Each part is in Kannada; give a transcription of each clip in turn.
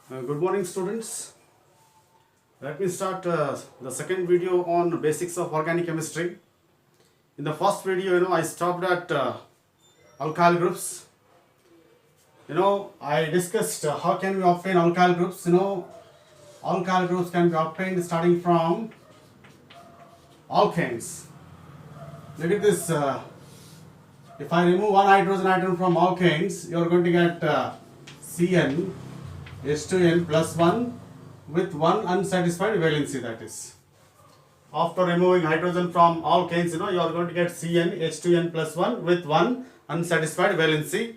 Good morning, students. Let me start the second video on basics of organic chemistry. In the first video, I stopped at alkyl groups. I discussed how can we obtain alkyl groups. Alkyl groups can be obtained starting from alkanes. Look at this. If I remove one hydrogen atom from alkanes, you are going to get Cn H2n plus 1 with one unsatisfied valency, that is. After removing hydrogen from alkanes, you are going to get Cn H2n plus 1 with one unsatisfied valency.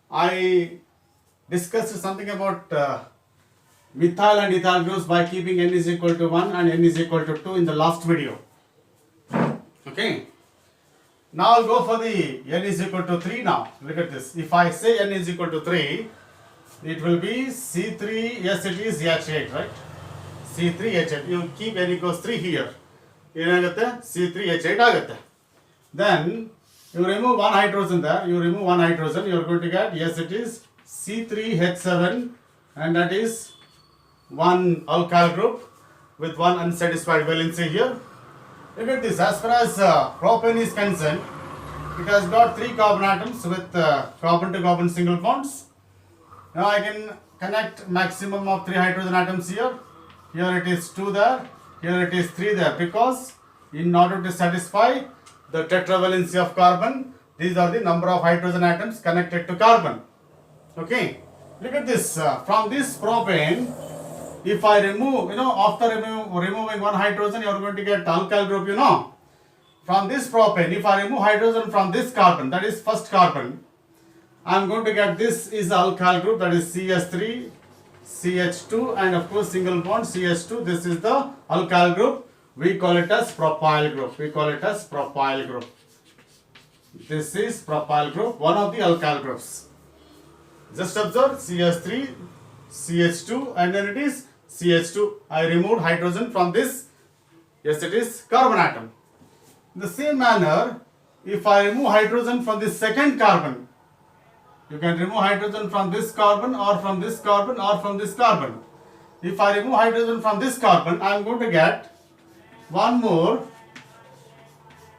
I discussed something about methyl and ethyl groups by keeping n is equal to 1 and n is equal to 2 in the last video. Okay. Now I'll go for the n is equal to 3 now. Look at this. If I say n is equal to 3, it will be C3, yes it is H8, right? C3H8. You keep n equals 3 here. C3H8 ಆಗುತ್ತೆ. Then you remove one hydrogen there. You remove one hydrogen. You are going to get, yes it is C3H7, and that is one alkyl group with one unsatisfied valency here. Look at this. As far as propane is concerned, it has got 3 carbon atoms with carbon to carbon single bonds. Now I can connect maximum of 3 hydrogen atoms here. Here it is 2 there. Here it is 3 there, because in order to satisfy the tetravalency of carbon, these are the number of hydrogen atoms connected to carbon. Okay. Look at this. From this propane, if I remove, after removing one hydrogen, you are going to get alkyl group, From this propane, if I remove hydrogen from this carbon, that is first carbon, I am going to get this is the alkyl group, that is CS3, CH2, and of course single bond CH2. This is the alkyl group. We call it as propyl group. We call it as propyl group. This is propyl group, one of the alkyl groups. Just observe CH3, CH2, and then it is CH2. I removed hydrogen from this. Yes, it is carbon atom. In the same manner, if I remove hydrogen from the second carbon, you can remove hydrogen from this carbon or from this carbon or from this carbon. If I remove hydrogen from this carbon, I am going to get one more.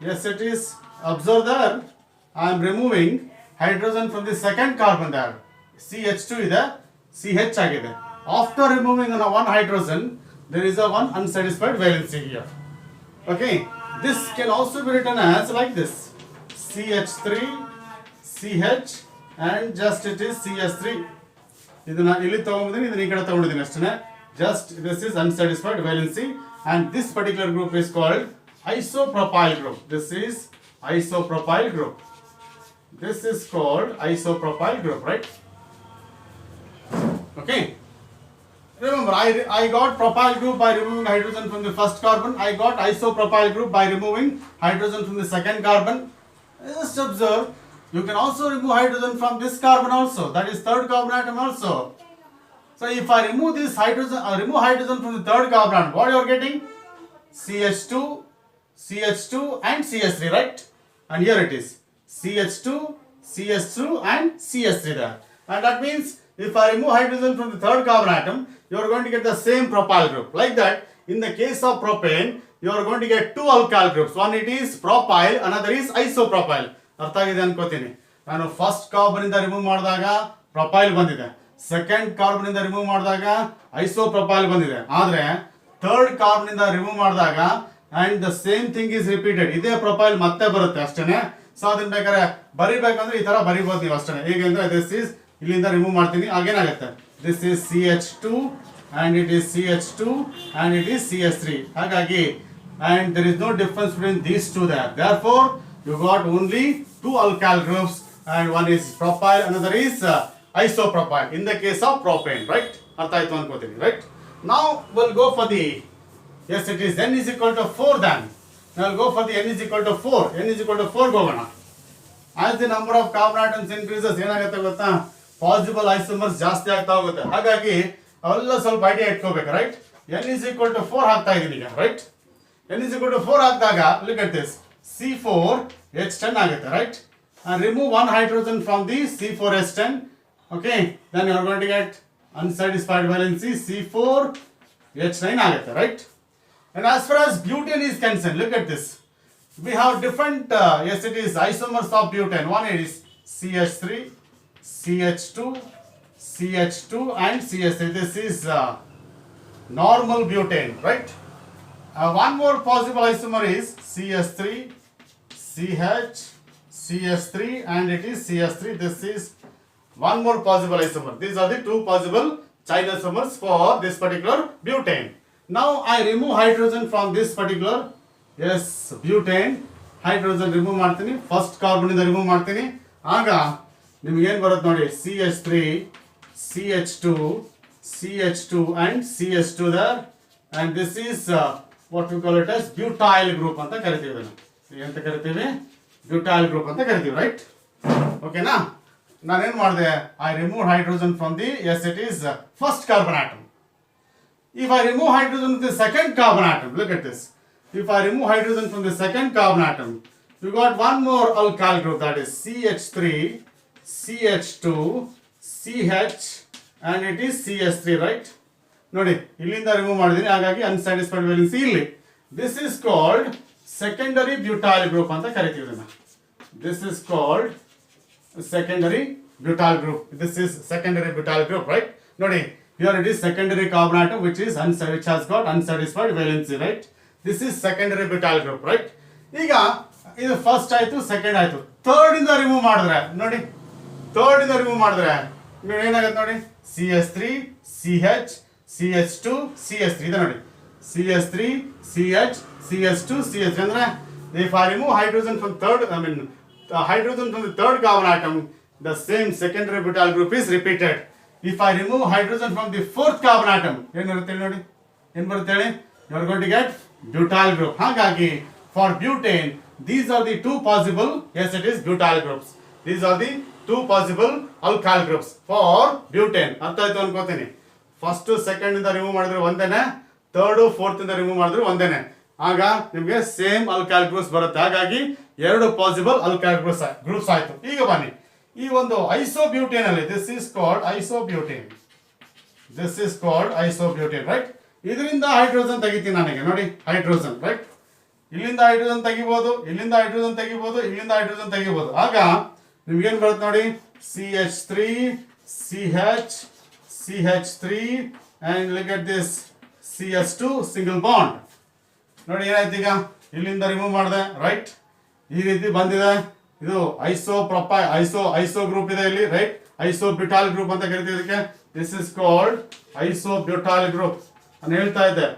Yes, it is. Observe there. I am removing hydrogen from the second carbon there. CH2 is there. CH agide. After removing one hydrogen, there is a one unsatisfied valency here. Okay. This can also be written as like this. CH3, CH, and just it is CS3. Just this is unsatisfied valency, and this particular group is called isopropyl group. This is isopropyl group. This is called isopropyl group, right? Okay. Remember, I got propyl group by removing hydrogen from the first carbon. I got isopropyl group by removing hydrogen from the second carbon. Just observe. You can also remove hydrogen from this carbon also, that is third carbon atom also. So if I remove this hydrogen, remove hydrogen from the third carbon atom, what you are getting? CH2, CH2 and CH3, right? And here it is CH2, CH2 and CH3 there. And that means if I remove hydrogen from the third carbon atom, you are going to get the same propyl group. Like that, in the case of propane, you are going to get 2 alkyl groups. One it is propyl, another is isopropyl. ಅರ್ಥ ಆಗಿದೆ ಅನ್ಕೋತೀನಿ. ನಾನು ಫಸ್ಟ್ ಕಾರ್ಬನ್ ಇಂದ ರಿಮೂವ್ ಮಾಡಿದಾಗ ಪ್ರೊಪೈಲ್ ಬಂದಿದೆ, ಸೆಕೆಂಡ್ ಕಾರ್ಬನ್ ಇಂದ ರಿಮೂವ್ ಮಾಡಿದಾಗ ಐಸೋಪ್ರೊಪೈಲ್ ಬಂದಿದೆ. ಆದ್ರೆ ಥರ್ಡ್ ಕಾರ್ಬನ್ ಇಂದ ರಿಮೂವ್ ಮಾಡಿದಾಗ and the same thing is repeated, ಇದೇ ಪ್ರೊಪೈಲ್ ಮತ್ತೆ ಬರುತ್ತೆ ಅಷ್ಟೇನೆ. ಸೊ ಅದನ್ನ ಬೇಕಾದ್ರೆ ಬರಿಬೇಕಂದ್ರೆ ಈ ತರ ಬರಿಬೋದು ನೀವು ಅಷ್ಟೇ. ಹೇಗೆಂದ್ರೆ ದಿಸ್ ಇಸ್, ಇಲ್ಲಿಂದ ರಿಮೂವ್ ಮಾಡ್ತೀನಿ, ಆಗೇನಾಗುತ್ತೆ, this is CH2 and it is CH2 and it is CH3. ಹಾಗಾಗಿ and there is no difference between these two there. Therefore you got only 2 alkyl groups, and one is propyl, another is isopropyl in the case of propane, right? Artha aitu ankotini, right? Now we'll go for the, yes it is n is equal to 4 then. Now we'll go for the n is equal to 4. n is equal to 4 ಹೋಗೋಣ. As the number of carbon atoms increases, ಏನಾಗುತ್ತೆ ಗೊತ್ತಾ, ಪಾಸಿಬಲ್ ಐಸೋಮರ್ಸ್ ಜಾಸ್ತಿ ಆಗ್ತಾ ಹೋಗುತ್ತೆ. ಹಾಗಾಗಿ ಅವೆಲ್ಲ ಸ್ವಲ್ಪ ಐಡಿಯಾ ಇಟ್ಕೋಬೇಕು, right? n is equal to 4 ಹಾಕ್ತಾ ಇದೀನಿ ಈಗ, right? n is equal to 4 ಹಾಕಿದಾಗ look at this, C4H10 ಆಗುತ್ತೆ, right? And remove one hydrogen from the C4H10. Okay, then you are going to get unsatisfied valency C4H9 ಆಗುತ್ತೆ, right? And as far as butane is concerned, look at this. We have different yes, it is isomers of butane. One is CH3, CH2, CH2 and CH3. This is normal butane, right? One more possible isomer is CH3, CH, CH3 and it is CH3. This is one more possible isomer. These are the two possible chain isomers for this particular butane. Now I remove hydrogen from this particular yes butane. Hydrogen remove ಮಾಡ್ತೀನಿ, first carbon ಇಂದ remove ಮಾಡ್ತೀನಿ. ಆಗ ನಿಮಗೆ ಏನು ಬರುತ್ತೆ ನೋಡಿ, CH3, CH2, CH2 and CH2 there, and this is what we call it as butyl group ಅಂತ ಕರಿತೀವಿ. ಅಂತ ಕರಿತೀವಿ butyl group ಅಂತ ಕರಿತೀವಿ, right? ಓಕೆನಾ? ನಾನೇನು ಮಾಡಿದೆ, I remove hydrogen from the yes it is first carbon atom. If I remove hydrogen from the second carbon atom, look at this. If I remove hydrogen from the second carbon atom, you got one more alkyl group, that is CH3, CH2, CH and it is CH3, right? ನೋಡಿ, ಇಲ್ಲಿಂದ ರಿಮೂವ್ ಮಾಡಿದ್ದೀನಿ, ಹಾಗಾಗಿ ಅನ್ಸ್ಯಾಟಿಸ್ಫೈಡ್ ವೇಲೆನ್ಸಿ ಇಲ್ಲಿ. This is called secondary butyl group ಅಂತ ಕರಿತೀವಿ ಇದನ್ನ. This is called secondary butyl group. This is secondary butyl group, right? ನೋಡಿ, here it is secondary carbon atom which has got unsatisfied valency, right? This is secondary butyl group, right? ಈಗ ಇದು ಫಸ್ಟ್ ಆಯ್ತು, ಸೆಕೆಂಡ್ ಆಯ್ತು, ಥರ್ಡ್ ಇಂದ ರಿಮೂವ್ ಮಾಡಿದ್ರೆ ನೋಡಿ, ಥರ್ಡ್ ಇಂದ ರಿಮೂವ್ ಮಾಡಿದ್ರೆ ಏನಾಗುತ್ತೆ ನೋಡಿ, CH3, CH, CH2, CH3 ಇದೆ ನೋಡಿ, CH3, CH, CH2, CH3 ಅಂದ್ರೆ if I remove hydrogen from hydrogen from the third carbon atom, the same secondary butyl group is repeated. If I remove hydrogen from the fourth carbon atom, ಏನು ಬರುತ್ತೆ ನೋಡಿ, ಏನು ಬರುತ್ತೆ ಹೇಳಿ, you are going to get butyl group. ಹಾಗಾಗಿ for butane these are the two possible yes it is butyl groups. These are the two possible alkyl groups for butane. ಅರ್ಥ ಆಯ್ತು ಅನ್ಕೋತೀನಿ. ಫಸ್ಟ್ ಸೆಕೆಂಡ್ ಇಂದ ರಿಮೂವ್ ಮಾಡಿದ್ರೆ ಒಂದೇನೆ, ಥರ್ಡ್ ಫೋರ್ತ್ ಇಂದ ರಿಮೂವ್ ಮಾಡಿದ್ರೆ ಒಂದೇನೆ, ಆಗ ನಿಮಗೆ ಸೇಮ್ ಅಲ್ಕೈಲ್ ಗ್ರೂಪ್ಸ್ ಬರುತ್ತೆ. ಹಾಗಾಗಿ ಎರಡು ಪಾಸಿಬಲ್ ಅಲ್ಕೈಲ್ ಗ್ರೂಪ್ಸ್ ಆಯ್ತು. ಈಗ ಬನ್ನಿ, ಈ ಒಂದು ಐಸೋಬ್ಯೂಟೇನ್ ಅಲ್ಲಿ ದಿಸ್ ಇಸ್ ಕಾಲ್ಡ್ ಐಸೋಬ್ಯೂಟೇನ್, ರೈಟ್? ಇದರಿಂದ ಹೈಡ್ರೋಜನ್ ತೆಗಿತೀನಿ ನನಗೆ ನೋಡಿ, ಹೈಡ್ರೋಜನ್, ರೈಟ್? ಇಲ್ಲಿಂದ ಹೈಡ್ರೋಜನ್ ತೆಗಿಬಹುದು, ಇಲ್ಲಿಂದ ಹೈಡ್ರೋಜನ್ ತೆಗಿಬಹುದು, ಇಲ್ಲಿಂದ ಹೈಡ್ರೋಜನ್ ತೆಗಿಬಹುದು. ಆಗ ನಿಮ್ಗೇನು ಬರುತ್ತೆ ನೋಡಿ, CH3, CH, CH3 and look at this CH2 single bond. ನೋಡಿ ಏನಾಯ್ತು, ಈಗ ಇಲ್ಲಿಂದ ರಿಮೂವ್ ಮಾಡಿದೆ, ರೈಟ್? ಈ ರೀತಿ ಬಂದಿದೆ. ಇದು ಐಸೋ ಗ್ರೂಪ್ ಇದೆ ಇಲ್ಲಿ, ರೈಟ್? ಐಸೋಬ್ಯೂಟಾಲ್ ಗ್ರೂಪ್ ಅಂತ ಕರಿತೀವಿ ಇದಕ್ಕೆ. ದಿಸ್ ಇಸ್ ಕಾಲ್ಡ್ ಐಸೋಬ್ಯೂಟಾಲ್ ಗ್ರೂಪ್ ಅಂತ ಹೇಳ್ತಾ ಇದ್ದೆ.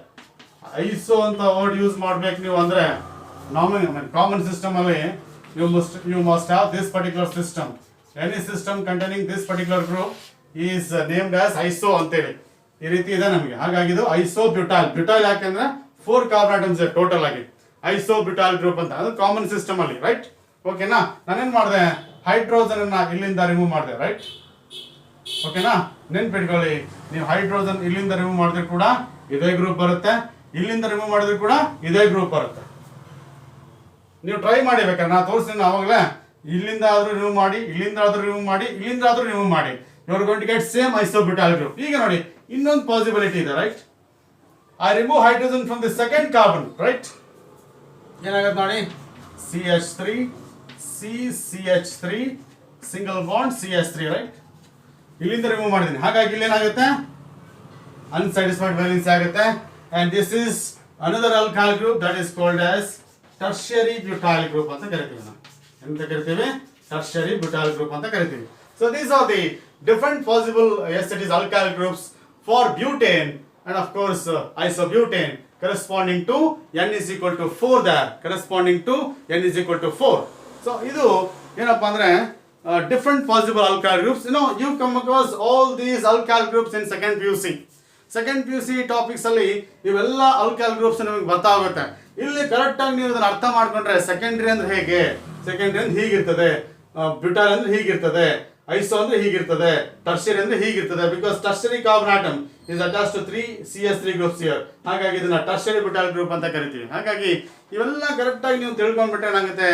ಐಸೋ ಅಂತ ವರ್ಡ್ ಯೂಸ್ ಮಾಡ್ಬೇಕು ನೀವು ಅಂದ್ರೆ ಕಾಮನ್ ಸಿಸ್ಟಮ್ ಅಲ್ಲಿ you must have this particular system. Any system containing this particular group is named as iso ಅಂತೇಳಿ ಈ ರೀತಿ ಇದೆ ನಮಗೆ. ಹಾಗಾಗಿ ಇದು ಐಸೋಬ್ಯೂಟಾಲ್. ಬ್ಯೂಟಾಲ್ ಯಾಕೆಂದ್ರೆ 4 ಕಾರ್ಬನ್ ಆಟಮ್ಸ್ ಟೋಟಲ್ ಆಗಿ ಐಸೋಬ್ಯೂಟಾಲ್ ಗ್ರೂಪ್ ಅಂತ, ಅದು ಕಾಮನ್ ಸಿಸ್ಟಮ್ ಅಲ್ಲಿ, ರೈಟ್? ಓಕೆನಾ? ನಾನೇನ್ ಮಾಡಿದೆ, ಹೈಡ್ರೋಜನ್ ಅನ್ನ ಇಲ್ಲಿಂದ ರಿಮೂವ್ ಮಾಡಿದೆ, ರೈಟ್? ಓಕೆನಾ? ನೆನ್ಪಿಟ್ಕೊಳ್ಳಿ, ನೀವು ಹೈಡ್ರೋಜನ್ ಇಲ್ಲಿಂದ ರಿಮೂವ್ ಮಾಡಿದ್ರೆ ಕೂಡ ಇದೇ ಗ್ರೂಪ್ ಬರುತ್ತೆ, ಇಲ್ಲಿಂದ ರಿಮೂವ್ ಮಾಡಿದ್ರೆ ಕೂಡ ಇದೇ ಗ್ರೂಪ್ ಬರುತ್ತೆ. ನೀವು ಟ್ರೈ ಮಾಡಿ, ಬೇಕಾದ್ರೆ ನಾ ತೋರಿಸ್ತೀನಿ ಅವಾಗಲೇ. ಇಲ್ಲಿಂದ ಆದ್ರೂ ರಿಮೂವ್ ಮಾಡಿ, ಇಲ್ಲಿಂದ ಆದ್ರೂ ರಿಮೂವ್ ಮಾಡಿ, ಇಲ್ಲಿಂದ ಆದ್ರೂ ರಿಮೂವ್ ಮಾಡಿ, you are going to get same isobutyl group. ಈಗ ನೋಡಿ, ಇನ್ನೊಂದು ಪಾಸಿಬಿಲಿಟಿ ಇದೆ, right? I remove hydrogen from the second carbon, right? ಏನಾಗುತ್ತೆ ನೋಡಿ, CH3, CH3 single bond CH3, right? ಇಲ್ಲಿಂದ ರಿಮೂವ್ ಮಾಡಿದ್ದೀನಿ, ಹಾಗಾಗಿ ಇಲ್ಲಿ ಏನಾಗುತ್ತೆ, ಅನ್ಸ್ಯಾಟಿಸ್ಫೈಡ್ ವ್ಯಾಲೆನ್ಸಿ ಆಗುತ್ತೆ. And this is another alkyl group that is called as tertiary butyl group ಅಂತ ಕರಿತೀವಿ ನಾವು. ಎಂತ ಕರಿತೀವಿ? ಟರ್ಷಿಯರಿ ಬ್ಯೂಟೈಲ್ ಗ್ರೂಪ್ ಅಂತ ಕರಿತೀವಿ. So these are the different possible yes it is alkyl groups for butane, and of course isobutane corresponding to n is equal to 4 there, corresponding to n is equal to 4. So idu ಏನಪ್ಪ ಅಂದ್ರೆ different possible alkyl groups. You come across all these alkyl groups in second PUC topics ಅಲ್ಲಿ ಇವೆಲ್ಲ ಅಲ್ಕೈಲ್ ಗ್ರೂಪ್ಸ್ ನಿಮಗೆ ಬರ್ತಾ ಹೋಗುತ್ತೆ. ಇಲ್ಲಿ ಕರೆಕ್ಟ್ ಆಗಿ ನೀವು ಇದನ್ನ ಅರ್ಥ ಮಾಡ್ಕೊಂಡ್ರೆ ಸೆಕೆಂಡರಿ ಅಂದ್ರೆ ಹೇಗೆ, ಸೆಕೆಂಡರಿ ಅಂದ್ರೆ ಹೀಗಿರ್ತದೆ, ಬ್ಯೂಟೈಲ್ ಅಂದ್ರೆ ಹೀಗಿರ್ತದೆ, ಐಸೋ ಅಂದ್ರೆ ಹೀಗಿರ್ತದೆ, ಟರ್ಷರಿ ಅಂದ್ರೆ ಹೀಗಿರ್ತದೆ. Because tertiary carbon atom is attached to 3 CH3 groups here. ಹಾಗಾಗಿ ಇದನ್ನ ಟರ್ಷರಿ ಬ್ಯೂಟೈಲ್ ಗ್ರೂಪ್ ಅಂತ ಕರಿತೀವಿ. ಹಾಗಾಗಿ ಇವೆಲ್ಲ ಕರೆಕ್ಟ್ ಆಗಿ ನೀವು ತಿಳ್ಕೊಂಡ್ಬಿಟ್ರೆ ಏನಾಗುತ್ತೆ,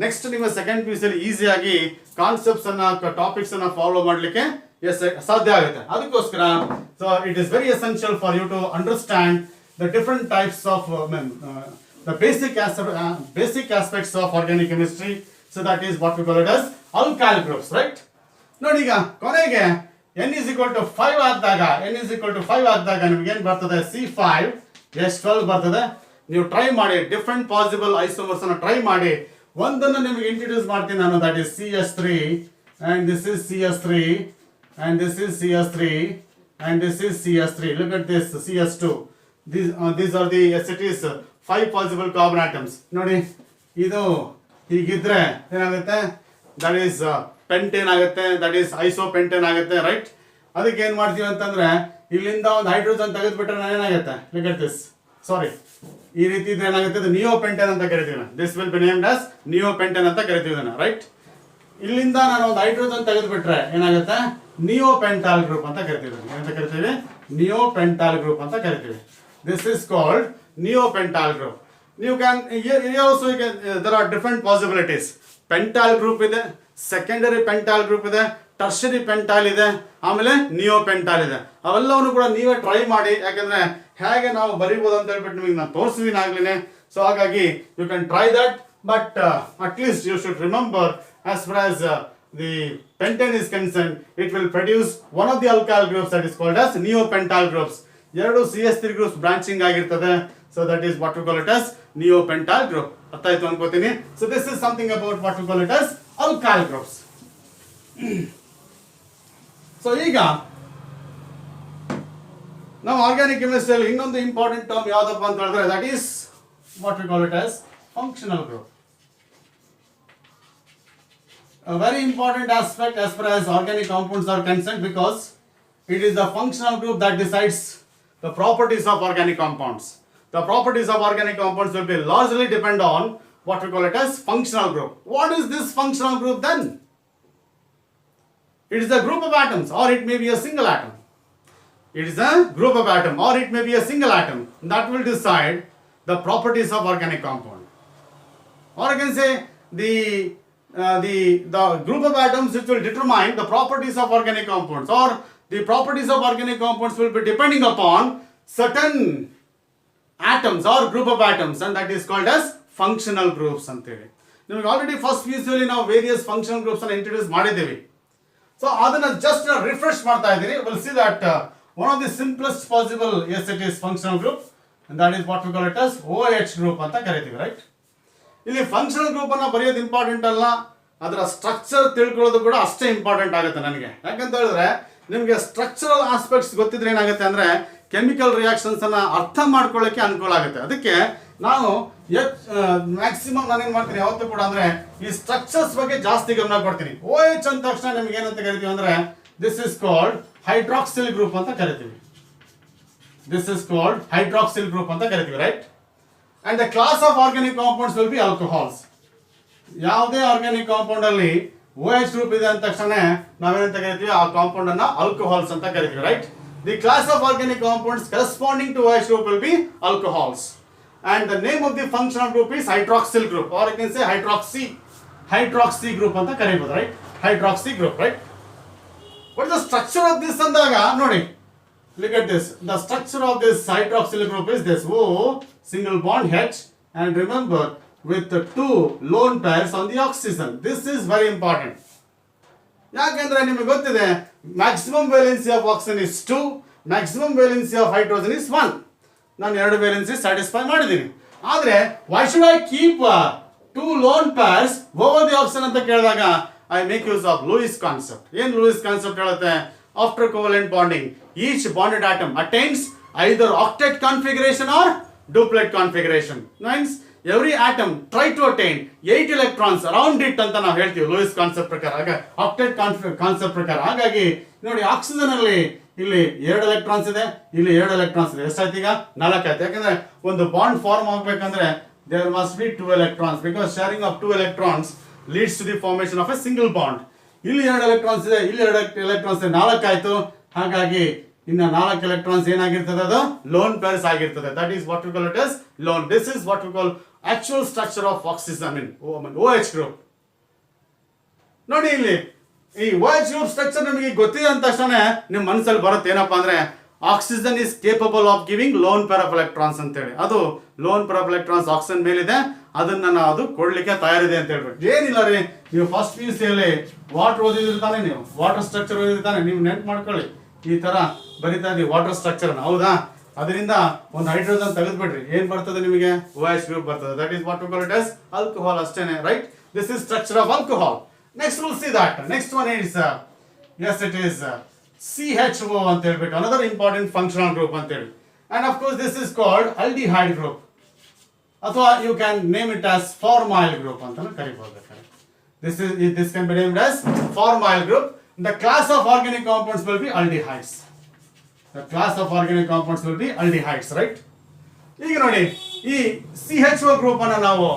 ನೆಕ್ಸ್ಟ್ ನಿಮ್ಮ ಸೆಕೆಂಡ್ PUC ಅಲ್ಲಿ ಈಸಿಯಾಗಿ ಕಾನ್ಸೆಪ್ಟ್ಸ್ ಅನ್ನ, ಟಾಪಿಕ್ಸ್ ಅನ್ನ ಫಾಲೋ ಮಾಡ್ಲಿಕ್ಕೆ ಎಸ್ ಸಾಧ್ಯ ಆಗುತ್ತೆ. ಅದಕ್ಕೋಸ್ಕರ so it is very essential for you to understand the different types of the basic aspects of organic chemistry. So that is what we call it as alkyl groups, right? ನೋಡಿ ಈಗ ಕೊನೆಗೆ n is equal to 5 ಆದಾಗ ನಿಮ್ಗೆ ಏನ್ ಬರ್ತದೆ? C5 H12 ಬರ್ತದೆ. ನೀವು ಟ್ರೈ ಮಾಡಿ, ಡಿಫರೆಂಟ್ ಪಾಸಿಬಲ್ ಐಸೋಮರ್ಸ್ ಅನ್ನು ಟ್ರೈ ಮಾಡಿ. ಒಂದನ್ನು ನಿಮಗೆ ಇಂಟ್ರೊಡ್ಯೂಸ್ ಮಾಡ್ತೀನಿ ನಾನು, that is CH3 and this is CH3 and this is CH3 and this is CH3. Look at this CH2. These are the SCTs, 5 possible carbon atoms. ನೋಡಿ ಇದು ಹೀಗಿದ್ರೆ ಏನಾಗುತ್ತೆ? ದಟ್ ಈಸ್ ಪೆಂಟೇನ್ ಆಗುತ್ತೆ, ದಟ್ ಈಸ್ ಐಸೋಪೆಂಟೇನ್ ಆಗುತ್ತೆ, ರೈಟ್? ಅದಕ್ಕೆ ಏನ್ ಮಾಡ್ತೀವಿ ಅಂತಂದ್ರೆ ಇಲ್ಲಿಂದ ಒಂದು ಹೈಡ್ರೋಜನ್ ತೆಗೆದುಬಿಟ್ರೆ ಏನಾಗುತ್ತೆ? Look at this. ಸಾರಿ, ಈ ರೀತಿ ಇದ್ರೆ ಏನಾಗುತ್ತೆ? ಇದು ನಿಯೋಪೆಂಟೇನ್ ಅಂತ ಕರಿತೀವಿ. This will be named as neopentane ಅಂತ ಕರಿತೀವಿ ಇದನ್ನ, ರೈಟ್? ಇಲ್ಲಿಂದ ನಾನು ಒಂದು ಹೈಡ್ರೋಜನ್ ತೆಗೆದುಬಿಟ್ರೆ ಏನಾಗುತ್ತೆ? ನಿಯೋಪೆಂಟಾಲ್ ಗ್ರೂಪ್ ಅಂತ ಕರಿತೀವಿ. ಏನಂತ ಕರಿತೀವಿ? ನಿಯೋಪೆಂಟಾಲ್ ಗ್ರೂಪ್ ಅಂತ ಕರಿತೀವಿ. This is called neopentyl group. ನೀವು can also there are different possibilities. Pentyl group ಇದೆ, ಸೆಕೆಂಡರಿ ಪೆಂಟಾಲ್ ಗ್ರೂಪ್ ಇದೆ, ಟರ್ಷರಿ ಪೆಂಟಾಲ್ ಇದೆ, ಆಮೇಲೆ ನಿಯೋಪೆಂಟಾಲ್ ಇದೆ. ಅವೆಲ್ಲವನ್ನು ಕೂಡ ನೀವೇ ಟ್ರೈ ಮಾಡಿ, ಯಾಕಂದ್ರೆ ಹೇಗೆ ನಾವು ಬರೀಬಹುದು ಅಂತ ಹೇಳ್ಬಿಟ್ಟು ನಿಮಗೆ ನಾನು ತೋರಿಸಿದೀನಿ ಆಗ್ಲೇನೆ. ಸೊ ಹಾಗಾಗಿ you can try that, but at least you should remember as far as the pentane is concerned, it will produce one of the alkyl groups that is called as neopentyl groups. ಎರಡು CH3 groups branching ಆಗಿರ್ತದೆ. So that is what we call it as neopentyl group. ಅರ್ಥ ಆಯ್ತು ಅನ್ಕೋತೀನಿ. So this is something about what we call it as alkyl groups. So ಈಗ ನಾವು ಆರ್ಗ್ಯಾನಿಕ್ ಕೆಮಿಸ್ಟ್ರಿಯಲ್ಲಿ ಇನ್ನೊಂದು ಇಂಪಾರ್ಟೆಂಟ್ ಟರ್ಮ್ ಯಾವ್ದಪ್ಪ ಅಂತ ಹೇಳಿದ್ರೆ that is what we call it as functional group. A very important aspect as far as organic compounds are concerned, because it is the functional group that decides the properties of organic compounds. The properties of organic compounds will be largely depend on what we call it as functional group. What is this functional group then? It is a group of atoms, or it may be a single atom. It is a group of atom, or it may be a single atom that will decide the properties of organic compound. Or I can say the group of atoms which will determine the properties of organic compounds, or the properties of organic compounds will be depending upon certain atoms or group of atoms, and that is called as functional groups ಅಂತೇಳಿ. ನಿಮಗೆ ಆಲ್ರೆಡಿ ಫಸ್ಟ್ ಪಿಯುಸಿಯಲ್ಲಿ ನಾವು ವೇರಿಯಸ್ ಫಂಕ್ಷನಲ್ ಗ್ರೂಪ್ಸ್ ಅನ್ನು ಇಂಟ್ರೊಡ್ಯೂಸ್ ಮಾಡಿದ್ದೀವಿ. ಸೊ ಅದನ್ನ ಜಸ್ಟ್ ರಿಫ್ರೆಶ್ ಮಾಡ್ತಾ ಇದ್ದೀನಿ. Will see that one of the simplest possible SCTs functional group, and that is what we call it as OH group ಅಂತ ಕರಿತೀವಿ, ರೈಟ್? ಇಲ್ಲಿ ಫಂಕ್ಷನಲ್ ಗ್ರೂಪ್ ಅನ್ನ ಬರೆಯೋದು ಇಂಪಾರ್ಟೆಂಟ್ ಅಲ್ಲ, ಅದರ ಸ್ಟ್ರಕ್ಚರ್ ತಿಳ್ಕೊಳ್ಳೋದು ಕೂಡ ಅಷ್ಟೇ ಇಂಪಾರ್ಟೆಂಟ್ ಆಗುತ್ತೆ ನನಗೆ. ಯಾಕಂತ ಹೇಳಿದ್ರೆ ನಿಮಗೆ ಸ್ಟ್ರಕ್ಚರಲ್ ಆಸ್ಪೆಕ್ಟ್ಸ್ ಗೊತ್ತಿದ್ರೆ ಏನಾಗುತ್ತೆ ಅಂದ್ರೆ ಕೆಮಿಕಲ್ ರಿಯಾಕ್ಷನ್ಸ್ ಅನ್ನ ಅರ್ಥ ಮಾಡ್ಕೊಳ್ಳೋಕೆ ಅನುಕೂಲ ಆಗುತ್ತೆ. ಅದಕ್ಕೆ ನಾನು ಮ್ಯಾಕ್ಸಿಮಮ್ ನಾನೇನ್ ಮಾಡ್ತೀನಿ ಯಾವತ್ತೂ ಕೂಡ ಅಂದ್ರೆ ಈ ಸ್ಟ್ರಕ್ಚರ್ಸ್ ಬಗ್ಗೆ ಜಾಸ್ತಿ ಗಮನ ಕೊಡ್ತೀನಿ. OH ಅಂದ ತಕ್ಷಣ ನಿಮ್ಗೆ ಏನಂತ ಕರಿತೀವಿ ಅಂದ್ರೆ this is called hydroxyl group ಅಂತ ಕರಿತೀವಿ. This is called hydroxyl group ಅಂತ ಕರಿತೀವಿ, right? And the class of organic compounds will be alcohols. ಯಾವುದೇ ಆರ್ಗ್ಯಾನಿಕ್ ಕಾಂಪೌಂಡ್ ಅಲ್ಲಿ OH ಗ್ರೂಪ್ ಇದೆ ಅಂತ ತಕ್ಷಣ ನಾವೇನಂತ ಕರಿತೀವಿ? ಆ ಕಾಂಪೌಂಡ್ ಅನ್ನ ಆಲ್ಕೋಹಾಲ್ಸ್ ಅಂತ ಕರಿತೀವಿ, right? The class of organic compounds corresponding to OH group will be alcohols. And the name of the functional group is hydroxyl group, or you can say hydroxy group ಅಂತ ಕರೀಬಹುದು, right? Hydroxy group, right? What is the structure of this ಅಂದಾಗ ನೋಡಿ, look at this. The structure of this hydroxyl group is this: O single bond H, and remember with the 2 lone pairs on the oxygen. This is very important. ಯಾಕೆಂದ್ರೆ ನಿಮಗೆ ಗೊತ್ತಿದೆ maximum valency of oxygen is 2, maximum valency of hydrogen is 1. ನಾನು 2 ವೇಲೆನ್ಸಿ ಸ್ಯಾಟಿಸ್ಫೈ ಮಾಡಿದ್ದೀನಿ. ಆದ್ರೆ why should I keep 2 lone pairs over the oxygen ಅಂತ ಕೇಳಿದಾಗ I make use of Lewis concept. ಏನ್ ಲೂಯಿಸ್ ಕಾನ್ಸೆಪ್ಟ್ ಹೇಳುತ್ತೆ? After covalent bonding each bonded atom attains either octet configuration or duplet configuration. Means every atom try to attain 8 electrons around it ಅಂತ ನಾವು ಹೇಳ್ತೀವಿ ಲೂಯಿಸ್ ಕಾನ್ಸೆಪ್ಟ್ ಪ್ರಕಾರ. ಆಗ ಆಕ್ಟೆಟ್ ಕಾನ್ಸೆಪ್ಟ್ ಪ್ರಕಾರ. ಹಾಗಾಗಿ ನೋಡಿ ಆಕ್ಸಿಜನ್ ಅಲ್ಲಿ ಇಲ್ಲಿ 2 ಎಲೆಕ್ಟ್ರಾನ್ಸ್ ಇದೆ, ಇಲ್ಲಿ 2 ಎಲೆಕ್ಟ್ರಾನ್ಸ್ ಇದೆ. ಎಷ್ಟಾಯ್ತು? ಈಗ 4 ಆಯ್ತು. ಯಾಕಂದ್ರೆ ಒಂದು ಬಾಂಡ್ ಫಾರ್ಮ್ ಆಗಬೇಕಂದ್ರೆ there must be 2 electrons, because sharing of 2 electrons leads to the formation of a single bond. ಇಲ್ಲಿ 2 ಎಲೆಕ್ಟ್ರಾನ್ಸ್ ಇದೆ, ಇಲ್ಲಿ 2 ಎಲೆಕ್ಟ್ರಾನ್ಸ್ ಇದೆ, 4 ಆಯ್ತು. ಹಾಗಾಗಿ ಇನ್ನ 4 ಎಲೆಕ್ಟ್ರಾನ್ಸ್ ಏನಾಗಿರ್ತದೆ? ಅದು ಲೋನ್ ಪೇರ್ಸ್ ಆಗಿರ್ತದೆ. That is what we call it as loan. This is what we call actual structure of oxygen in OH group. ನೋಡಿ ಇಲ್ಲಿ ಈ OH ಗ್ರೂಪ್ ಸ್ಟ್ರಕ್ಚರ್ ನಿಮಗೆ ಗೊತ್ತಿದೆ ಅಂತ ತಕ್ಷಣ ನಿಮ್ಮ ಮನಸ್ಸಲ್ಲಿ ಬರುತ್ತೆ ಏನಪ್ಪಾ ಅಂದ್ರೆ oxygen is capable of giving lone pair of electrons ಅಂತ ಹೇಳಿ. ಅದು lone pair of electrons oxygen ಮೇಲಿದೆ, ಅದನ್ನ ಅದು ಕೊಡ್ಲಿಕ್ಕೆ ತಯಾರಿದೆ ಅಂತ ಹೇಳ್ಬೇಕು. ಏನಿಲ್ಲ ರೀ, ನೀವು ಫಸ್ಟ್ PUC ಯಲ್ಲಿ ವಾಟರ್ ಓದಿದಿರ್ತಾನೆ, ನೀವು ವಾಟರ್ ಸ್ಟ್ರಕ್ಚರ್ ಓದಿರ್ತಾನೆ, ನೀವು ನೆನ್ಪು ಮಾಡ್ಕೊಳ್ಳಿ. ಈ ತರ ಬರಿತಾ ಇದೀವಿ ವಾಟರ್ ಸ್ಟ್ರಕ್ಚರ್, ಹೌದಾ? ಅದರಿಂದ ಒಂದು ಹೈಡ್ರೋಜನ್ ತೆಗೆದ್ಬಿಡ್ರಿ, ಏನ್ ಬರ್ತದೆ ನಿಮಗೆ? OH ಗ್ರೂಪ್ ಬರ್ತದೆ. That is what we call it as alcohol ಅಷ್ಟೇನೆ, right? This is structure of alcohol. Next will see that. Next one is yes it is CHO ಅಂತ ಹೇಳ್ಬಿಟ್ಟು another important functional group ಅಂತ ಹೇಳಿ. And of course this is called aldehyde group, ಅಥವಾ you can name it as formyl group ಅಂತಾನು ಕರೀಬಹುದು. This can be named as formyl group. The class of organic compounds will be aldehydes. The class of organic compounds will be aldehydes, right? ಈಗ ನೋಡಿ, ಈ CHO ಗ್ರೂಪ್ ಅನ್ನು ನಾವು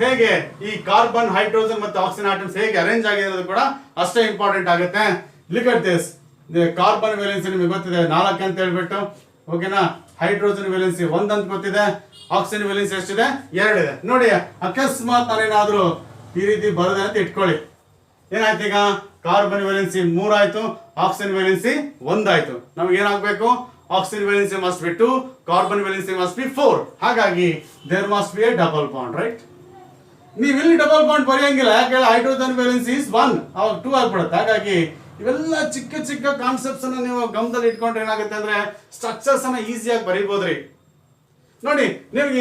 ಹೇಗೆ ಈ ಕಾರ್ಬನ್, ಹೈಡ್ರೋಜನ್ ಮತ್ತು ಆಕ್ಸಿಜನ್ ಆಟಮ್ಸ್ ಹೇಗೆ ಅರೇಂಜ್ ಆಗಿದೆ ಅನ್ನೋದು ಕೂಡ ಅಷ್ಟೇ ಇಂಪಾರ್ಟೆಂಟ್ ಆಗುತ್ತೆ. Look at this. The carbon valency ನಿಮಗೆ ಗೊತ್ತಿದೆ 4 ಅಂತ ಹೇಳ್ಬಿಟ್ಟು, ಓಕೆನಾ? ಹೈಡ್ರೋಜನ್ ವೇಲೆನ್ಸಿ 1 ಅಂತ ಗೊತ್ತಿದೆ, ಆಕ್ಸಿಜನ್ ವೇಲೆನ್ಸಿ ಎಷ್ಟಿದೆ? 2 ಇದೆ. ನೋಡಿ, ಅಕಸ್ಮಾತ್ ನಾನೇನಾದ್ರೂ ಈ ರೀತಿ ಬರದೆ ಅಂತ ಇಟ್ಕೊಳ್ಳಿ, ಏನಾಯ್ತು? ಈಗ ಕಾರ್ಬನ್ ವೇಲೆನ್ಸಿ 3 ಆಯ್ತು, ಆಕ್ಸಿಜನ್ ವೇಲೆನ್ಸಿ 1 ಆಯ್ತು. ನಮ್ಗೆ ಏನಾಗಬೇಕು? Oxygen valency must be 2, carbon valency must be 4. ಹಾಗಾಗಿ there must be a double bond, right? ನೀವು ಇಲ್ಲಿ ಡಬಲ್ ಬಾಂಡ್ ಬರೆಯಂಗಿಲ್ಲ, ಯಾಕೆ? ಹೈಡ್ರೋಜನ್ ವೇಲೆನ್ಸಿ ಇಸ್ 1, ಅವಾಗ 2 ಆಗ್ಬಿಡುತ್ತೆ. ಹಾಗಾಗಿ ಇವೆಲ್ಲ ಚಿಕ್ಕ ಚಿಕ್ಕ ಕಾನ್ಸೆಪ್ಟ್ಸ್ ಅನ್ನ ನೀವು ಗಮನದಲ್ಲಿ ಇಟ್ಕೊಂಡ್ರೆ ಏನಾಗುತ್ತೆ ಅಂದ್ರೆ ಸ್ಟ್ರಕ್ಚರ್ಸ್ ಅನ್ನ ಈಸಿಯಾಗಿ ಬರೀಬಹುದ್ರಿ. ನೋಡಿ, ನಿಮಗೆ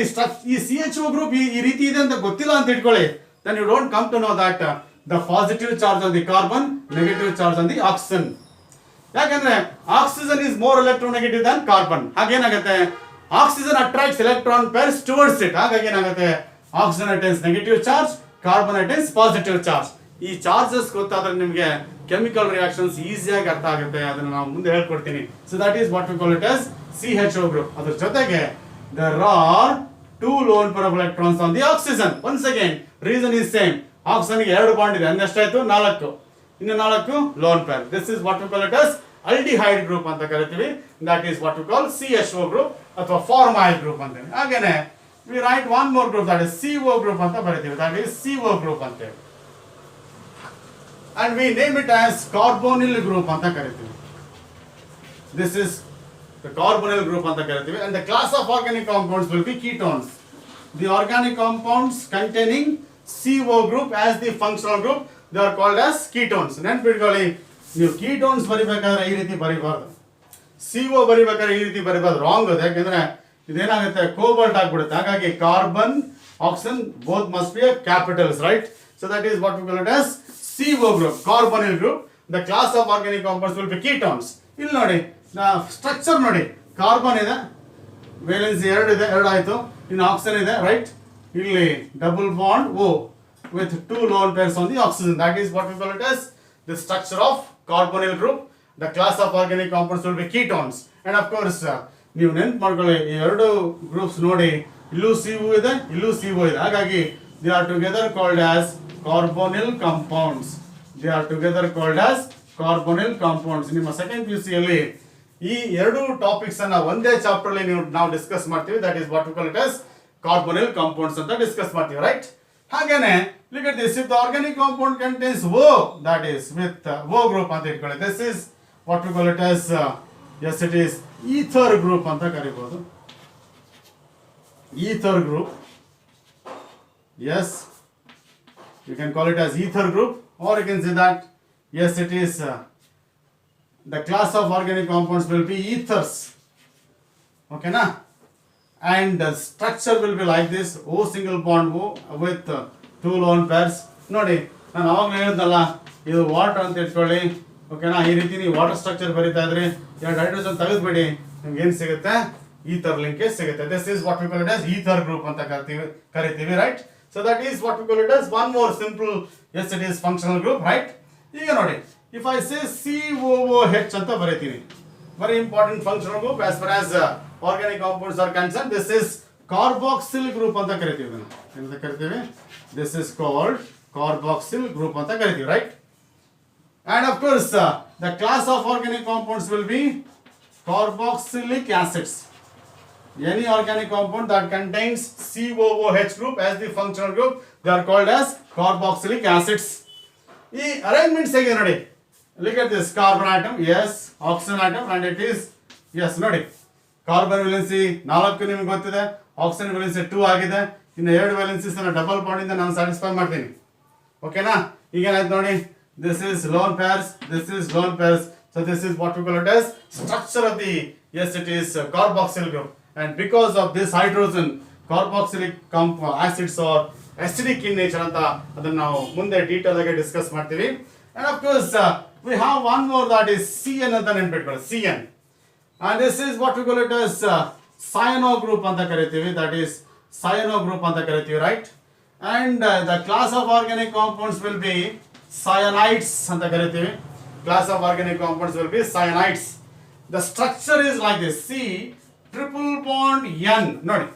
ಈ CHO ಗ್ರೂಪ್ ಈ ರೀತಿ ಇದೆ ಅಂತ ಗೊತ್ತಿಲ್ಲ ಅಂತ ಇಟ್ಕೊಳ್ಳಿ, then you don't come to know that the positive charge on the carbon, negative charge on the oxygen. ಯಾಕಂದ್ರೆ oxygen is more electronegative than carbon. ಹಾಗೇನಾಗುತ್ತೆ? Oxygen attracts electron pairs towards it. ಹಾಗಾಗಿ ಏನಾಗುತ್ತೆ? Oxygen attains negative charge, carbon attains positive charge. ಈ ಚಾರ್ಜಸ್ ಗೊತ್ತಾದ್ರೆ ನಿಮಗೆ ಕೆಮಿಕಲ್ ರಿಯಾಕ್ಷನ್ಸ್ ಈಸಿಯಾಗಿ ಅರ್ಥ ಆಗುತ್ತೆ. ಅದನ್ನ ನಾವು ಮುಂದೆ ಹೇಳ್ಕೊಡ್ತೀನಿ. So that is what we call it as CHO group. ಅದ್ರ ಜೊತೆಗೆ there are 2 lone pair of electrons on the oxygen. Once again reason is same. Oxygen ಗೆ 2 ಬಾಂಡ್ ಇದೆ, ಅಂದೆಷ್ಟಾಯ್ತು? 4. ಇನ್ನು 4 lone pair. This is what we call it as aldehyde group ಅಂತ ಕರಿತೀವಿ. That is what we call CHO group ಅಥವಾ formyl ಗ್ರೂಪ್ ಅಂತೀವಿ. ಹಾಗೇನೆ we write one more group, that is CO group ಅಂತ ಬರಿತೀವಿ. that is CO group ಅಂತ ಹೇಳಿ. and we name it as carbonyl group ಅಂತ ಕರಿತೀವಿ. this is the carbonyl group ಅಂತ ಕರಿತೀವಿ. and the class of organic compounds will be ketones. the organic compounds containing CO group as the functional group, they are called as ketones. ನೆನಪಿಟ್ಕೊಳ್ಳಿ, ನೀವು ketones ಬರಿಬೇಕಾದ್ರೆ ಈ ರೀತಿ ಬರಿಬಾರ್ದು, CO ಬರಿಬೇಕಾದ್ರೆ ಈ ರೀತಿ ಬರಿಬಾರ್ದು, ರಾಂಗ್ ಅದು. ಯಾಕಂದ್ರೆ ಇದೇನಾಗುತ್ತೆ? ಕೋಬಾಲ್ಟ್ ಆಗ್ಬಿಡುತ್ತೆ. ಹಾಗಾಗಿ carbon, oxygen both must be capitals, right? So that is what we call it as CO group, carbonyl group. The class of organic compounds will be ketones. ಇಲ್ಲಿ ನೋಡಿ, ಸ್ಟ್ರಕ್ಚರ್ ನೋಡಿ, ಕಾರ್ಬನ್ ಇದೆ, ವೇಲೆನ್ಸಿ 2 ಇದೆ, 2 ಆಯ್ತು. ಇನ್ನು ಆಕ್ಸಿಜನ್ ಇದೆ, ರೈಟ್? ಇಲ್ಲಿ double bond O with 2 lone pairs on the oxygen. That is what we call it as the structure of carbonyl group. The class of organic compounds will be ketones. And of course ನೀವು ನೆನ್ಪು ಮಾಡ್ಕೊಳ್ಳಿ, ಈ 2 ಗ್ರೂಪ್ಸ್ ನೋಡಿ, ಇಲ್ಲೂ CO ಇದೆ, ಇಲ್ಲೂ CO ಇದೆ. ಹಾಗಾಗಿ they are together called as carbonyl compounds. They are together called as carbonyl compounds. ನಿಮ್ಮ ಸೆಕೆಂಡ್ PUC ಯಲ್ಲಿ ಈ 2 ಟಾಪಿಕ್ಸ್ ಅನ್ನ ಒಂದೇ ಚಾಪ್ಟರ್ ಅಲ್ಲಿ ನಾವು ಡಿಸ್ಕಸ್ ಮಾಡ್ತೀವಿ. That is what we call it as carbonyl compounds ಅಂತ ಡಿಸ್ಕಸ್ ಮಾಡ್ತೀವಿ, ರೈಟ್? ಹಾಗೇನೆ look at this. If the organic compound contains O, that is with O group ಅಂತ ಇಟ್ಕೊಳ್ಳಿ. This is what we call it as yes it is ether group ಅಂತ ಕರೀಬಹುದು. ether group, yes, you can call it as ether group, or you can say that yes it is the class of organic compounds will be ethers, okay na? And the structure will be like this: O single bond O with 2 lone pairs. ನೋಡಿ, ನಾನು ಅವಾಗ ಹೇಳಿದ್ನಲ್ಲ, ಇದು ವಾಟರ್ ಅಂತ ಇಟ್ಕೊಳ್ಳಿ, ಓಕೆನಾ? ಈ ರೀತಿ ನೀವು ವಾಟರ್ ಸ್ಟ್ರಕ್ಚರ್ ಬರೀತಾ ಇದ್ರಿ, 2 ಹೈಡ್ರೋಜನ್ ತೆಗೆದ್ಬಿಡಿ, ನಿಮ್ಗೆ ಏನ್ ಸಿಗುತ್ತೆ? ಈಥರ್ ಲಿಂಕೇಜ್ ಸಿಗುತ್ತೆ. This is what we call it as ether group ಅಂತ ಕರಿತೀವಿ, right? So that is what we call it as one more simple, yes it is functional group, right? ಈಗ ನೋಡಿ, ಇಫ್ ಐ ಸೇ COOH ಅಂತ ಬರೀತೀನಿ, very important functional group as far as organic compounds are concerned. This is carboxyl group ಅಂತ ಕರಿತೀವಿ. ಏನಂತ ಕರಿತೀವಿ? This is called carboxyl group ಅಂತ ಕರಿತೀವಿ, right? And of course the class of organic compounds will be carboxylic acids. Any organic compound that contains COOH group as the functional group, they are called as carboxylic acids. ಈ ಅರೇಂಜ್ಮೆಂಟ್ಸ್ ಹೇಗೆ ನೋಡಿ, Look at this carbon atom, yes, oxygen atom, and it is, yes, ನೋಡಿ ಕಾರ್ಬನ್ ವೇಲೆನ್ಸಿ 4 ನಿಮಗೆ ಗೊತ್ತಿದೆ, ಆಕ್ಸಿಜನ್ ವೇಲೆನ್ಸಿ 2 ಆಗಿದೆ, ಇನ್ನು 2 ವೇಲೆನ್ಸಿಸ್ ಅನ್ನು ಡಬಲ್ ಬಾಂಡ್ ಇಂದ ನಾನು ಸ್ಯಾಟಿಸ್ಫೈ ಮಾಡ್ತೀನಿ. ಓಕೆನಾ? ಈಗ ಏನಾಯ್ತು ನೋಡಿ, this is lone pairs, this is lone pairs, so this is what we call it as structure of the, yes, it is carboxyl group, and because of this hydrogen carboxylic acids are acidic in nature ಅಂತ ಅದನ್ನ ನಾವು ಮುಂದೆ ಡೀಟೇಲ್ ಆಗಿ ಡಿಸ್ಕಸ್ ಮಾಡ್ತೀವಿ. And of course we have one more, that is CN ಅಂತ ನೆನಪಿಟ್ಕೊಳ್ಳಿ, CN, and this is what we call it as cyano group ಅಂತ ಕರಿತೀವಿ, that is cyano group ಅಂತ ಕರಿತೀವಿ, right? And the class of organic compounds will be cyanides ಅಂತ ಕರಿತೀವಿ. Class of organic compounds will be cyanides. The structure is like this, C triple bond N, ನೋಡಿ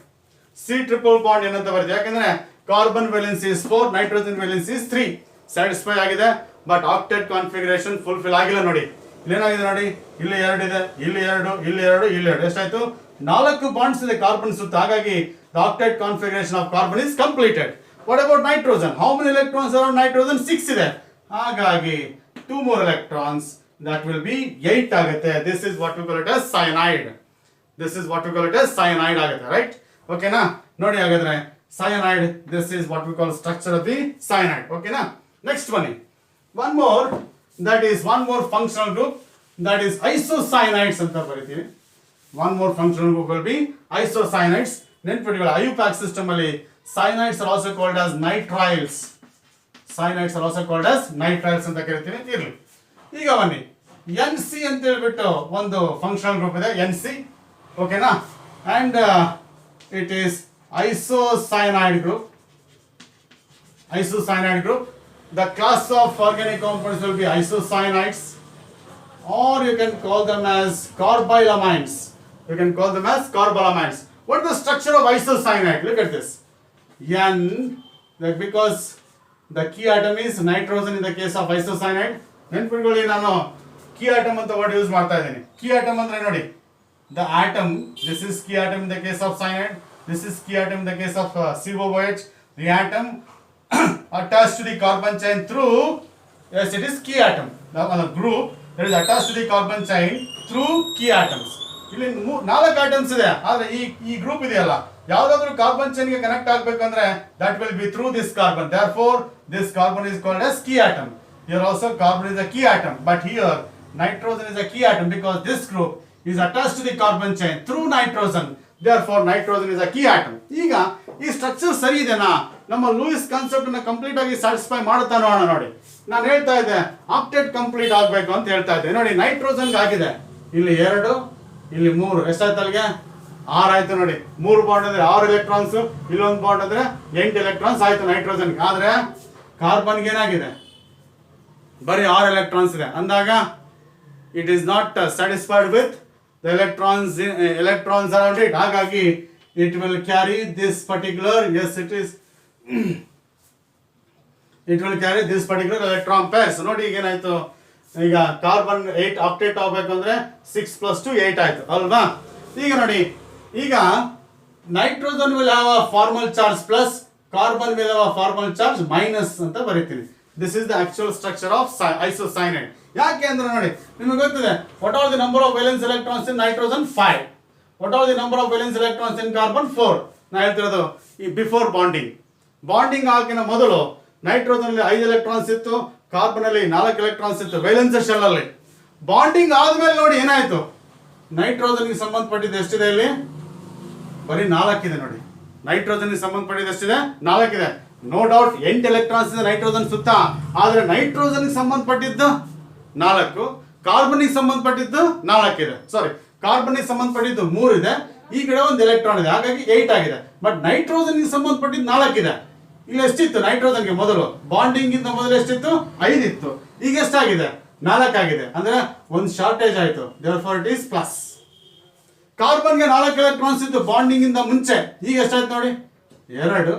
C triple bond N ಅಂತ ಬರುತ್ತೆ, ಯಾಕಂದ್ರೆ carbon valency is 4, nitrogen valency is 3, satisfy ಆಗಿದೆ, ಬಟ್ ಆಕ್ಟೇಟ್ ಕಾನ್ಫಿಗರೇಷನ್ ಫುಲ್ಫಿಲ್ ಆಗಿಲ್ಲ. ನೋಡಿ ಇಲ್ಲೇನಾಗಿದೆ, ನೋಡಿ ಇಲ್ಲಿ 2 ಇದೆ, ಇಲ್ಲಿ 2, ಇಲ್ಲಿ 2, ಇಲ್ಲಿ 2, ಎಷ್ಟಾಯ್ತು? 4 ಬಾಂಡ್ಸ್ ಇದೆ ಕಾರ್ಬನ್ ಸುತ್ತ, ಹಾಗಾಗಿ the octet configuration of carbon is completed. What about nitrogen? How many electrons are on nitrogen? 6 ಇದೆ, ಹಾಗಾಗಿ 2 more electrons, that will be 8 ಆಗುತ್ತೆ. This is what we call it as cyanide. This is what we call it as cyanide ಆಗುತ್ತೆ, right? ಓಕೆನಾ? ನೋಡಿ ಹಾಗಾದ್ರೆ cyanide, this is what we call structure of the cyanide. ಓಕೆನಾ? Next one more, that is one more functional group, that is isocyanides ಅಂತ ಬರೀತೀವಿ. One more functional group will be isocyanides. ನೆನಪಿಟ್ಕೊಳ್ಳಿ, IUPAC system ಅಲ್ಲಿ cyanides are also called as nitriles. Cyanides are also called as nitriles ಅಂತ ಕರಿತೀವಿ, ಇರಲಿ. ಈಗ ಬನ್ನಿ, NC ಅಂತ ಹೇಳ್ಬಿಟ್ಟು ಒಂದು ಫಂಕ್ಷನಲ್ ಗ್ರೂಪ್ ಇದೆ, NC, ಓಕೆನಾ? And it is isocyanide group. Isocyanide group. The class of organic compounds will be isocyanides, or you can call them as carbylamines. You can call them as carbylamines. What is the structure of isocyanide? Look at this. N, like, because the key atom is nitrogen in the case of isocyanide. ನೆನ್ಪಿಟ್ಕೊಳ್ಳಿ, ನಾನು key atom ಅಂತ ವರ್ಡ್ ಯೂಸ್ ಮಾಡ್ತಾ ಇದ್ದೀನಿ. Key atom ಅಂದ್ರೆ ನೋಡಿ, the atom, this is key atom in the case of cyanide, this is key atom in the case of COOH. The atom attached to the carbon chain through, yes, it is key atom. The group that is attached to the carbon chain through key atoms. ಇಲ್ಲಿ 4 ಆಟಮ್ಸ್ ಇದೆ, ಆದ್ರೆ ಈ ಗ್ರೂಪ್ ಇದೆಯಲ್ಲ, ಯಾವ್ದಾದ್ರು ಕಾರ್ಬನ್ ಚೈನ್ ಗೆ ಕನೆಕ್ಟ್ ಆಗ್ಬೇಕಂದ್ರೆ that will be through this carbon. Therefore this carbon is called as key atom. Here also carbon is a key atom, but here nitrogen is a key atom because this group is attached to the carbon chain through nitrogen. Therefore nitrogen is a key atom. ಈಗ ಈ ಸ್ಟ್ರಕ್ಚರ್ ಸರಿ ಇದೆನಾ? ನಮ್ಮ ಲೂಯಿಸ್ ಕಾನ್ಸೆಪ್ಟ್ ಅನ್ನ ಕಂಪ್ಲೀಟ್ ಆಗಿ ಸ್ಯಾಟಿಸ್ಫೈ ಮಾಡುತ್ತಾ ನೋಡೋಣ. ನೋಡಿ, ನಾನು ಹೇಳ್ತಾ ಇದ್ದೆ ಆಕ್ಟೇಟ್ ಕಂಪ್ಲೀಟ್ ಆಗಬೇಕು ಅಂತ ಹೇಳ್ತಾ ಇದ್ದೆ. ನೋಡಿ, ನೈಟ್ರೋಜನ್ ಆಗಿದೆ, ಇಲ್ಲಿ 2, ಇಲ್ಲಿ 3, ಎಷ್ಟಾಯ್ತು? ಅಲ್ಲಿಗೆ 6 ಆಯ್ತು. ನೋಡಿ, 3 ಬಾಂಡ್ ಅಂದ್ರೆ 6 ಎಲೆಕ್ಟ್ರಾನ್ಸ್, ಇಲ್ಲೊಂದು ಬಾಂಡ್ ಅಂದ್ರೆ 8 ಎಲೆಕ್ಟ್ರಾನ್ಸ್ ಆಯ್ತು ನೈಟ್ರೋಜನ್. ಆದ್ರೆ ಕಾರ್ಬನ್ಗೆ ಏನಾಗಿದೆ? ಬರೀ 6 ಎಲೆಕ್ಟ್ರಾನ್ಸ್ ಇದೆ. ಅಂದಾಗ it is not satisfied with the electrons around it. ಹಾಗಾಗಿ it will carry this particular, yes, it will carry this particular electron pairs. ನೋಡಿ, ಈಗ ಏನಾಯ್ತು? ಈಗ ಕಾರ್ಬನ್ 8 ಆಕ್ಟೇಟ್ ಆಗಬೇಕಂದ್ರೆ 6 + 2 8 ಆಯ್ತು ಅಲ್ವಾ? ಈಗ ನೋಡಿ, ಈಗ nitrogen will have a formal charge plus, carbon will have a formal charge minus ಅಂತ ಬರೀತೀನಿ. This is the actual structure of isocyanide. ಯಾಕೆ ಅಂದ್ರೆ ನೋಡಿ, ನಿಮಗೆ ಗೊತ್ತಿದೆ, what are the number of valence electrons in nitrogen? 5. What are the number of valence electrons in carbon? 4. ನಾ ಹೇಳ್ತಿರೋದು ಈ ಬಿಫೋರ್ ಬಾಂಡಿಂಗ್ ಆಗಿನ ಮೊದಲು ನೈಟ್ರೋಜನ್ ಅಲ್ಲಿ 5 ಎಲೆಕ್ಟ್ರಾನ್ಸ್ ಇತ್ತು, ಕಾರ್ಬನ್ ಅಲ್ಲಿ 4 ಎಲೆಕ್ಟ್ರಾನ್ಸ್ ಇತ್ತು ವೇಲೆನ್ಸ್ ಶೆಲ್ ಅಲ್ಲಿ. ಬಾಂಡಿಂಗ್ ಆದ್ಮೇಲೆ ನೋಡಿ ಏನಾಯ್ತು? ನೈಟ್ರೋಜನ್ ಗೆ ಸಂಬಂಧಪಟ್ಟಿದ್ದು ಎಷ್ಟಿದೆ? ಇಲ್ಲಿ ಬರೀ 4 ಇದೆ. ನೋಡಿ, ನೈಟ್ರೋಜನ್ ಗೆ ಸಂಬಂಧಪಟ್ಟಿದ್ದು ಎಷ್ಟಿದೆ? 4 ಇದೆ. ನೋ ಡೌಟ್ 8 ಎಲೆಕ್ಟ್ರಾನ್ಸ್ ಇದೆ ನೈಟ್ರೋಜನ್ ಸುತ್ತ, ಆದ್ರೆ ನೈಟ್ರೋಜನ್ ಗೆ ಸಂಬಂಧಪಟ್ಟಿದ್ದು 4, ಕಾರ್ಬನ್ ಗೆ ಸಂಬಂಧಪಟ್ಟಿದ್ದು 4 ಇದೆ. ಸಾರಿ, ಕಾರ್ಬನ್ ಗೆ ಸಂಬಂಧಪಟ್ಟಿದ್ದು 3 ಇದೆ, ಈ ಕಡೆ ಒಂದು ಎಲೆಕ್ಟ್ರಾನ್ ಇದೆ, ಹಾಗಾಗಿ 8 ಆಗಿದೆ. ಬಟ್ ನೈಟ್ರೋಜನ್ ಗೆ ಸಂಬಂಧಪಟ್ಟಿದ್ದು 4 ಇದೆ. ಇಲ್ಲಿ ಎಷ್ಟಿತ್ತು ನೈಟ್ರೋಜನ್ ಗೆ? ಮೊದಲು ಬಾಂಡಿಂಗ್ ಇಂದ ಮೊದಲು ಎಷ್ಟಿತ್ತು? 5 ಇತ್ತು. ಈಗ ಎಷ್ಟಾಗಿದೆ? 4 ಆಗಿದೆ. ಅಂದ್ರೆ ಒಂದು ಶಾರ್ಟೇಜ್ ಆಯ್ತು. therefore it is plus. Carbon ಗೆ 4 ಎಲೆಕ್ಟ್ರಾನ್ಸ್ ಇತ್ತು ಬಾಂಡಿಂಗ್ ಇಂದ ಮುಂಚೆ, ಈಗ ಎಷ್ಟಾಯ್ತು ನೋಡಿ? 2,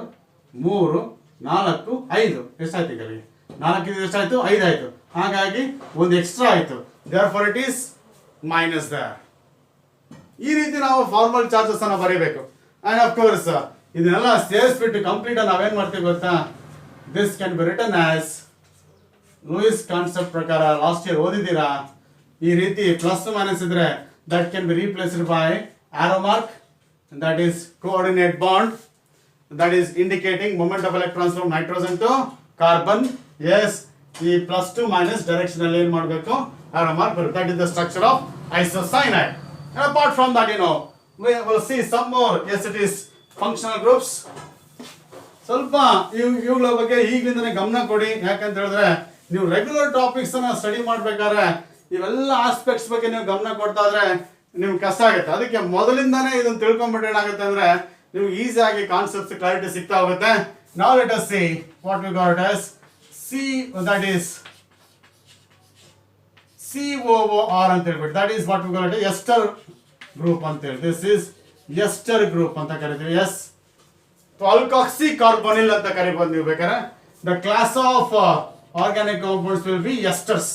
3, 4, 5. ಎಷ್ಟಾಯ್ತು? ಈಗ 4 ಇದು ಎಷ್ಟಾಯ್ತು? 5 ಆಯ್ತು. ಹಾಗಾಗಿ ಒಂದು ಎಕ್ಸ್ಟ್ರಾ ಆಯ್ತು. therefore it is minus there. ಈ ರೀತಿ ನಾವು ಫಾರ್ಮಲ್ ಚಾರ್ಜಸ್ ಅನ್ನ ಬರೀಬೇಕು. ಅಂಡ್ ಆಫ್ ಕೋರ್ಸ್ ಇದನ್ನೆಲ್ಲ ಸೇರಿಸ್ಬಿಟ್ಟು ಕಂಪ್ಲೀಟ್ ನಾವೇನ್ ಮಾಡ್ತೀವಿ ಗೊತ್ತಾ? This can be written as Lewis concept ಪ್ರಕಾರ ಲಾಸ್ಟ್ ಇಯರ್ ಓದಿದ್ದೀರಾ, ಈ ರೀತಿ ಪ್ಲಸ್ ಮೈನಸ್ ಇದ್ರೆ that can be replaced by arrow mark, that is coordinate bond, that is indicating movement of electrons from nitrogen to carbon. Yes, ಈ ಪ್ಲಸ್ ಟು ಮೈನಸ್ ಡೈರೆಕ್ಷನ್ ಅಲ್ಲಿ ಏನ್ ಮಾಡಬೇಕು, ಆರೋ ಮಾರ್ಕ್ ಬರುತ್ತೆ. That is the structure of isocyanide. And apart from that, we will see some more. Yes, it is functional groups. ಸ್ವಲ್ಪ ಇವುಗಳ ಬಗ್ಗೆ ಈಗಲಿಂದನೇ ಗಮನ ಕೊಡಿ. ಯಾಕಂತ ಹೇಳಿದ್ರೆ ನೀವು ರೆಗ್ಯುಲರ್ ಟಾಪಿಕ್ಸ್ ಅನ್ನ ಸ್ಟಡಿ ಮಾಡ್ಬೇಕಾದ್ರೆ ಇವೆಲ್ಲ ಆಸ್ಪೆಕ್ಟ್ಸ್ ಬಗ್ಗೆ ನೀವು ಗಮನ ಕೊಡ್ತಾ ಇದ್ರೆ ನಿಮ್ಗೆ ಕಷ್ಟ ಆಗುತ್ತೆ. ಅದಕ್ಕೆ ಮೊದಲಿಂದಾನೇ ಇದನ್ನ ತಿಳ್ಕೊಂಡ್ಬಿಟ್ರೆ ಏನಾಗುತ್ತೆ ಅಂದ್ರೆ ನೀವು ಈಸಿಯಾಗಿ ಕಾನ್ಸೆಪ್ಟ್ಸ್ ಕ್ಲಾರಿಟಿ ಸಿಗ್ತಾ ಹೋಗುತ್ತೆ. Now let us see what we got as that is COOR ಅಂತ ಹೇಳ್ಬಿಟ್ಟು, that is what we got as ester group ಅಂತ ಹೇಳಿ. This is ester group ಅಂತ ಕರಿತೀವಿ. ಎಸ್, alkoxy carbonyl ಅಂತ ಕರಿಬಹುದು ನೀವು ಬೇಕಾದ್ರೆ. The class of organic compounds will be esters.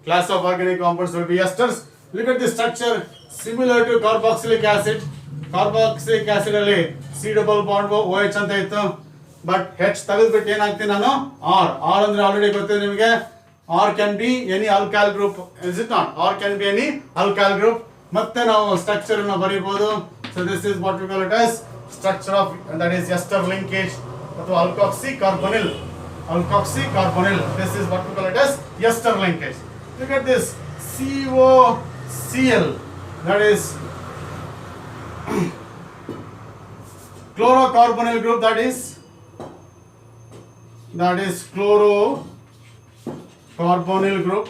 Class of organic compounds will be esters. Look at the structure similar to carboxylic acid. Carboxylic acid ಅಲ್ಲಿ C double bond OH ಅಂತ ಇತ್ತು. ಬಟ್ H ತೆಗೆದ್ಬಿಟ್ಟು ಏನಾಗ್ತೀನಿ ನಾನು R. R ಅಂದ್ರೆ ಆಲ್ರೆಡಿ ಗೊತ್ತಿದೆ ನಿಮಗೆ. R can be any alkyl group, is it not? R can be any alkyl group. ಮತ್ತೆ ನಾವು ಸ್ಟ್ರಕ್ಚರ್ ಅನ್ನು ಬರೀಬಹುದು. So this is what we call it as structure of, that is ester linkage ಅಥವಾ alkoxy carbonyl. Alkoxy carbonyl. This is what we call it as ester linkage. Look at this COCl, that is chlorocarbonyl group, that is chlorocarbonyl group.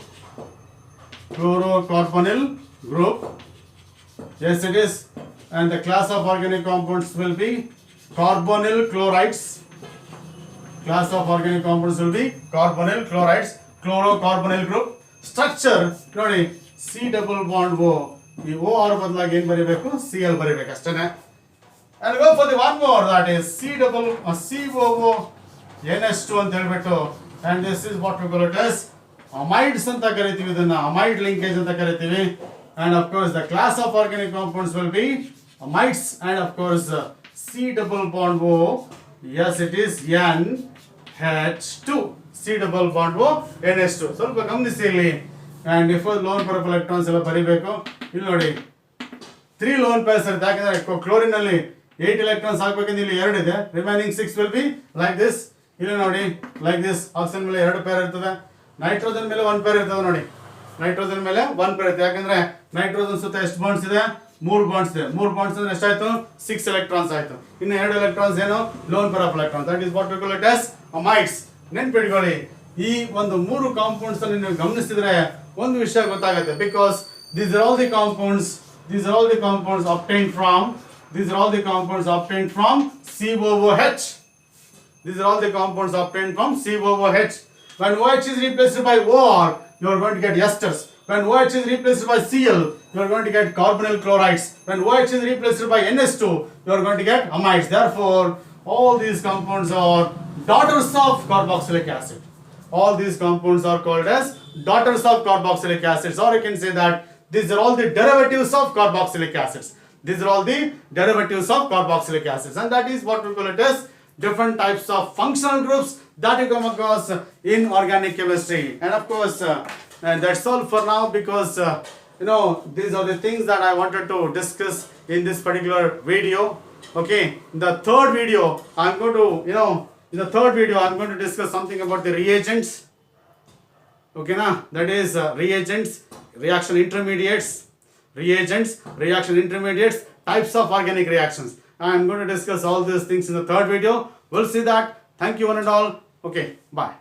Chlorocarbonyl group. Yes, it is. And the class of organic compounds will be carbonyl chlorides. Class of organic compounds will be carbonyl chlorides. Chlorocarbonyl group. Structure ನೋಡಿ C double bond O. ಈ OR ಬದಲಾಗಿ ಏನು ಬರೀಬೇಕು, Cl ಬರೀಬೇಕು ಅಷ್ಟೇನೆ. And go for the one more, that is COO NH2 ಅಂತ ಹೇಳ್ಬಿಟ್ಟು. And this is what we call it as amides ಅಂತ ಕರಿತೀವಿ, ಇದನ್ನ amide linkage ಅಂತ ಕರಿತೀವಿ. And of course the class of organic compounds will be amides, and of course C double bond O. Yes, it is NH2. C double bond O NH2. ಸ್ವಲ್ಪ ಗಮನಿಸಿ ಇಲ್ಲಿ. And before lone pair of electrons ಎಲ್ಲ ಬರೀಬೇಕು. ಇಲ್ಲಿ ನೋಡಿ 3 lone pairs ಇರುತ್ತೆ. ಯಾಕಂದ್ರೆ ಕ್ಲೋರಿನ್ ಅಲ್ಲಿ 8 electrons ಹಾಕಬೇಕಂದ್ರೆ ಇಲ್ಲಿ 2 ಇದೆ. Remaining 6 will be like this. ಇಲ್ಲಿ ನೋಡಿ like this. ಆಕ್ಸಿಜನ್ ಮೇಲೆ 2 ಪೇರ್ ಇರ್ತದೆ, ನೈಟ್ರೋಜನ್ ಮೇಲೆ 1 ಪೇರ್ ಇರ್ತದೆ. ನೋಡಿ ನೈಟ್ರೋಜನ್ ಮೇಲೆ 1 ಪೇರ್ ಇರುತ್ತೆ. ಯಾಕಂದ್ರೆ ನೈಟ್ರೋಜನ್ ಸುತ್ತ ಎಷ್ಟು ಬಾಂಡ್ಸ್ ಇದೆ, 3 ಬಾಂಡ್ಸ್ ಇದೆ. 3 ಬಾಂಡ್ಸ್ ಅಂದ್ರೆ ಎಷ್ಟಾಯ್ತು, 6 electrons ಆಯ್ತು. ಇನ್ನು 2 electrons ಏನು, lone pair of electrons. That is what we call it as amides. ನೆನ್ಪಿಟ್ಕೊಳ್ಳಿ, ಈ ಒಂದು 3 ಕಾಂಪೌಂಡ್ಸ್ ಅನ್ನು ನೀವು ಗಮನಿಸಿದ್ರೆ ಒಂದು ವಿಷಯ ಗೊತ್ತಾಗುತ್ತೆ. Because these are all the compounds obtained from COOH. These are all the compounds obtained from COOH. When OH is replaced by OR, you are going to get esters. When OH is replaced by Cl, you are going to get carbonyl chlorides. When OH is replaced by NH2, you are going to get amides. Therefore, all these compounds are daughters of carboxylic acid. All these compounds are called as daughters of carboxylic acids, or you can say that these are all the derivatives of carboxylic acids. These are all the derivatives of carboxylic acids, and that is what we call it as different types of functional groups that you come across in organic chemistry. And of course, and that's all for now, because these are the things that I wanted to discuss in this particular video. Okay, in the third video I'm going to discuss something about the reagents. Okay na, that is reagents, reaction intermediates, types of organic reactions. I am going to discuss all these things in the third video. We'll see that. Thank you one and all. Okay, bye.